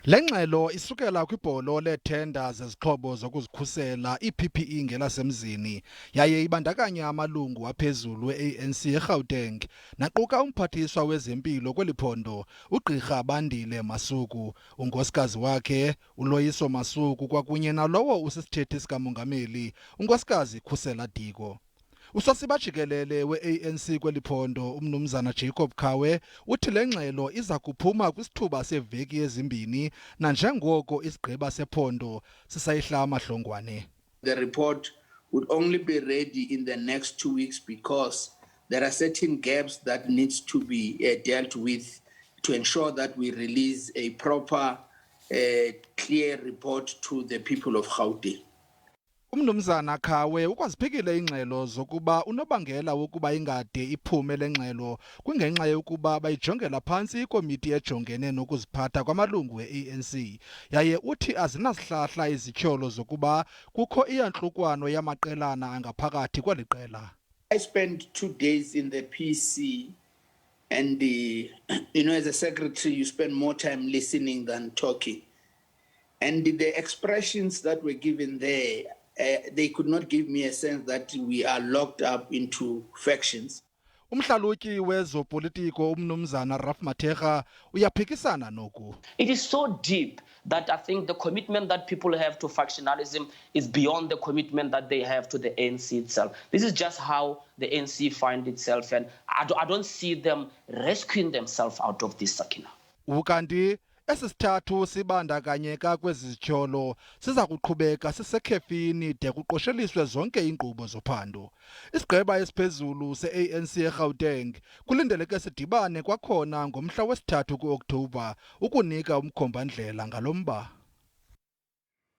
Lengxelo isukela kwibholo leeTender zezixhobo zokuzikhusela iiPPE ngelasemzini yaye ibandakanya amalungu aphezulu e-ANC eGauteng naquka umphathiswa wezempilo kweliphondo uGqirha Bandile Masuku, unkosikazi wakhe uLoyiso Masuku kwakunye nalowo usisithethi sikamongameli unkosikazi Khusela Diko. Usosiba jikelele we-ANC kweliphondo umnumzana Jacob Khawe uthi Lengxelo izakuphuma kwisithuba seeveki ezimbini nanjengoko isigqeba sephondo sisayihla amahlongwane. The report would only be ready in the next 2 weeks because there are certain gaps that needs to be dealt with to ensure that we release a proper, clear report to the people of Gauteng. Umnumzana Khawe ukwaziphikile ingxelo zokuba unobangela wokuba ingade iphume Lengxelo kungenxa yokuba bayijongela phantsi ikomiti ejongene nokuziphatha kwamalungu e-ANC yaye uthi azinasihlahla izityholo zokuba kukho iyantlukwano yamaqelana angaphakathi kweli qela. I spent 2 days in the PC and as a secretary you spend more time listening than talking, and the expressions that were given there they could not give me a sense that we are locked up into factions. Umhlalutyi wezopolitiko umnumzana Raf Mathekga uyaphikisana noku. It is so deep that I think the commitment that people have to factionalism is beyond the commitment that they have to the ANC itself. This is just how the ANC find itself, and I don't see them rescuing themselves out of this sakina. Ukanti esisithathu sibandakanyeka kwezi zityholo siza kuqhubeka sisekhefini de kuqosheliswe zonke iinkqubo zophando. Isigqeba esiphezulu seANC eGauteng kulindeleke sidibane kwakhona ngomhla wesi-3 kuOktobha ukunika umkhombandlela ngalo mba.